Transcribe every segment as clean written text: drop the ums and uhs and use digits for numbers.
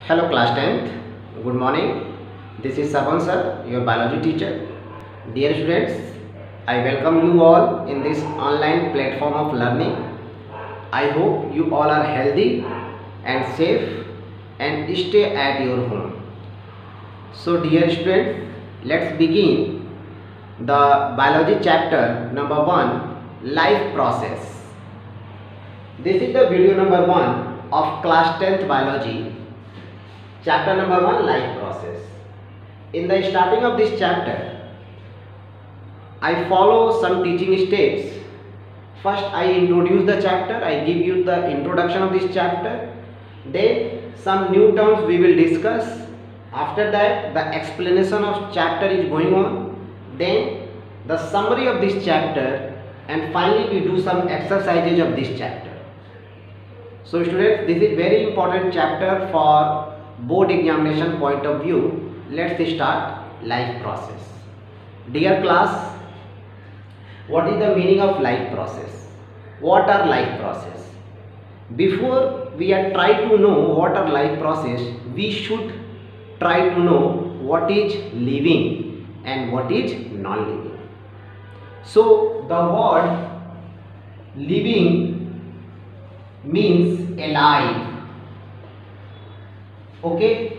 Hello class 10th, good morning. This is Saban sir, your biology teacher. Dear students, I welcome you all in this online platform of learning. I hope you all are healthy and safe and stay at your home. So dear students, let's begin the biology chapter number 1, life process. This is the video number 1 of class 10th biology. Chapter number 1, life process. In the starting of this chapter, I follow some teaching steps. First, I introduce the chapter. I give you the introduction of this chapter. Then, some new terms we will discuss. After that, the explanation of chapter is going on. Then, the summary of this chapter. And finally, we do some exercises of this chapter. So, students, this is very important chapter for board examination point of view. Let's start life process. Dear class, what is the meaning of life process? What are life process? Before we are try to know what are life process, we should try to know what is living and what is non-living. So the word living means alive. Okay,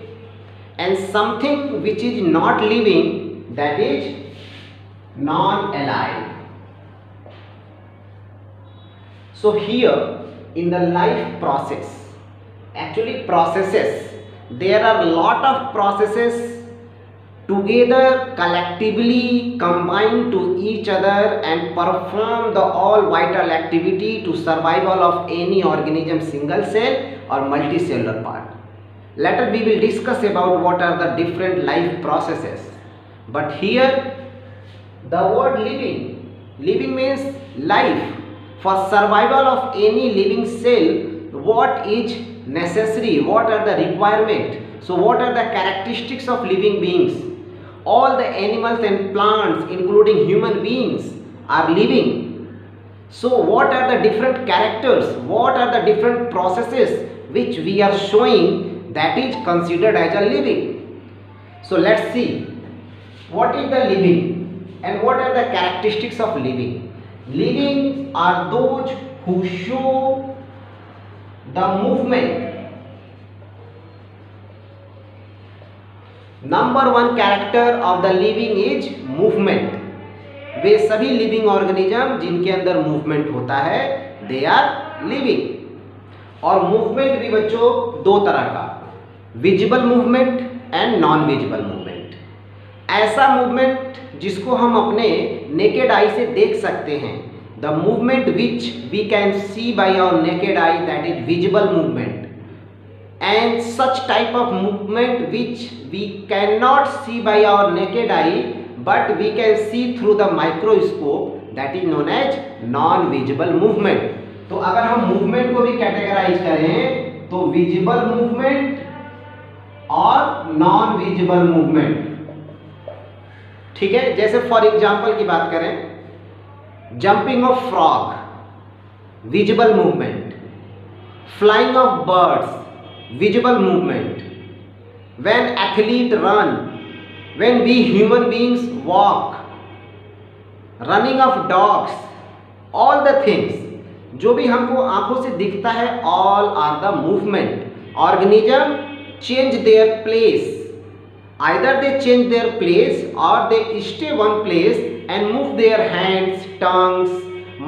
and something which is not living, that is non-alive. So here in the life process, actually processes, there are a lot of processes together collectively combined to each other and perform the all vital activity to survival of any organism, single cell or multicellular part. Later we will discuss about what are the different life processes. But here the word living means life. For survival of any living cell, what is necessary? What are the requirements? So what are the characteristics of living beings? All the animals and plants including human beings are living. So what are the different characters? What are the different processes which we are showing that is considered as a living? So let's see what is the living and what are the characteristics of living. Living are those who show the movement. Number one character of the living is movement. वे सभी living organism जिनके अंदर movement होता है, they are living. और movement भी बच्चों दो तरह का, visible movement and non visible movement. ऐसा मूवमेंट जिसको हम अपने नेकेड आई से देख सकते हैं, the movement which we can see by our naked eye, that is visible movement. And such type of movement which we can not see by our naked eye but we can see through the microscope, that is known as non visible movement. तो अगर हम movement को भी categorize करें तो visible movement और non visible movement. ठीक है, जैसे फॉर एग्जांपल की बात करें, jumping of frog visible movement, flying of birds visible movement, when athlete run, when we human beings walk, running of dogs, all the things जो भी हमको आंखों से दिखता है, all are the movement. Organism change their place, either they change their place or they stay one place and move their hands, tongues,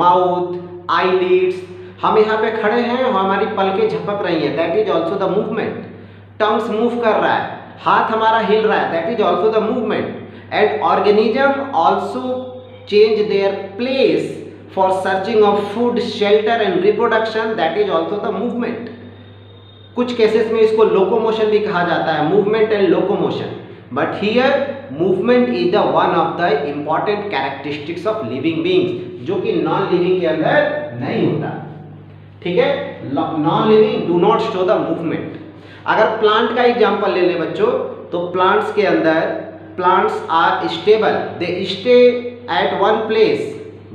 mouth, eyelids. हम यहाँ पे खड़े हैं और हमारी पलकें झपक रही हैं, that is also the movement. Tongues move कर रहा है, हाथ हमारा हिल रहा है, that is also the movement. And organism also change their place for searching of food, shelter and reproduction, that is also the movement. कुछ केसेस में इसको लोकोमोशन भी कहा जाता है, movement and locomotion. But here movement is the one of the important characteristics of living beings, जो कि non living के अंदर नहीं होता. ठीक है, non living do not show the movement. अगर प्लांट का एग्जांपल ले लें बच्चों, तो प्लांट्स के अंदर plants are stable, they stay at one place,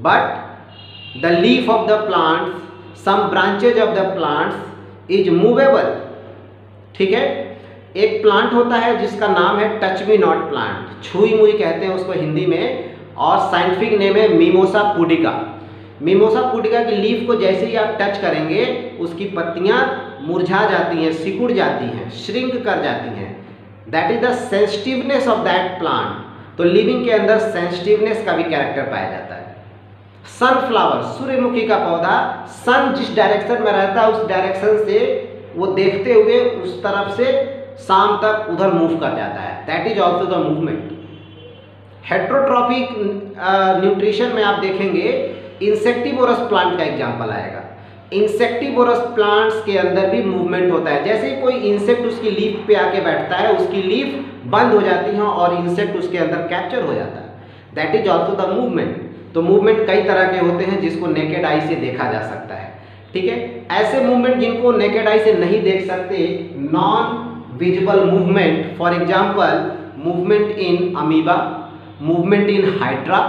but the leaf of the plants, some branches of the plants is movable. ठीक है, एक प्लांट होता है जिसका नाम है टच मी नॉट प्लांट, छुई मुई कहते हैं उसको हिंदी में, और साइंटिफिक नेम है मिमोसा पुडिका। मिमोसा पुडिका की लीफ को जैसे ही आप टच करेंगे उसकी पत्तियां मुरझा जाती हैं, सिकुड़ जाती हैं, श्रिंक कर जाती हैं। That is the sensitiveness of that plant. तो लिविंग के अंदर सेंसिटिवनेस का भी कैरेक्टर पाया जाता है। सनफ्लावर, सूर्यमुखी का पौधा, सन जिस डायरेक्शन में रहता है उस डायरेक्शन से वो देखते हुए उस तरफ से शाम तक उधर मूव कर जाता है। That is also the movement. Heterotrophic nutrition में आप देखेंगे इंसेक्टिवोरस प्लांट का एग्जाम्पल आएगा। इंसेक्टिवोरस प्लांट्स के अंदर भी मूवमेंट होता है। जैसे ही कोई इंसेक्ट उसकी लीफ पे आके बैठता है, उसकी लीफ बंद हो जाती है और इंसेक्ट उसके अंदर कैप्चर हो जाता है। That is also the movement. तो मूवमेंट कई तरह के होते हैं जिसको नेकेड आई से देखा जा सकता है, ठीक है। ऐसे मूवमेंट जिनको नेकेड आई से नहीं देख सकते, non visible movement, for example movement in amoeba, movement in hydra,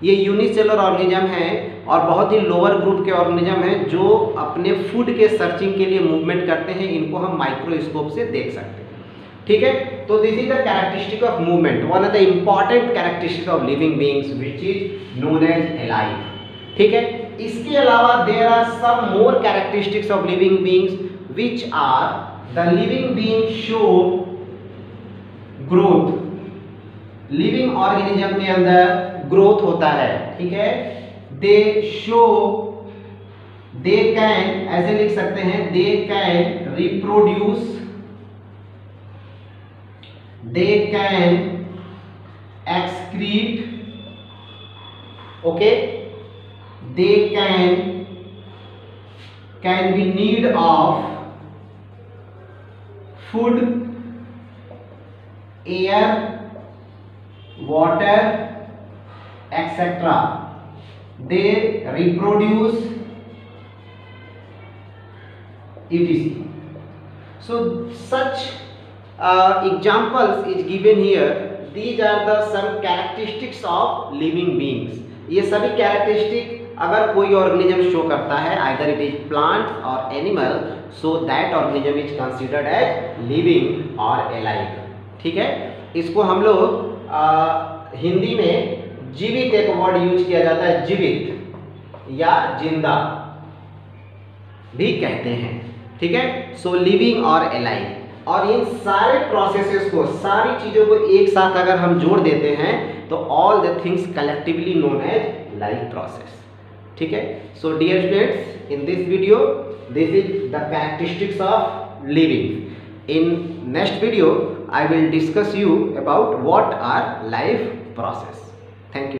ये यूनिसेलुलर ऑर्गेनिज्म हैं और बहुत ही लोअर ग्रुप के ऑर्गेनिज्म हैं जो अपने फूड के सर्चिंग के लिए मूवमेंट करते हैं। इनको हम माइक्रोस्कोप से देख सकते हैं, ठीक है। तो this is the characteristic of movement, one of the important characteristics of living beings which is known as alive, ठीक है। इसके अलावा there are some more characteristics of living beings which are the living being show growth. Living organism के अंदर growth होता है, ठीक है। दे शो, दे कैन, ऐसे लिख सकते हैं, they can reproduce, they can excrete, okay, they can be need of food, air, water, etc. they reproduce, etc. So such examples is given here. These are the some characteristics of living beings. ये सभी characteristic अगर कोई organism show करता है, either it is plant or animal, so that organism is considered as living or alive, ठीक है। इसको हम लोग हिंदी में जीवित एक वर्ड यूज किया जाता है, जीवित या जिंदा भी कहते हैं, ठीक है। सो लिविंग और अलाइव, और इन सारे प्रोसेसेस को, सारी चीजों को एक साथ अगर हम जोड़ देते हैं तो all the things collectively known as life process, ठीक है। So dear students, in this video this is the characteristics of living. In next video I will discuss you about what are life process. Thank you.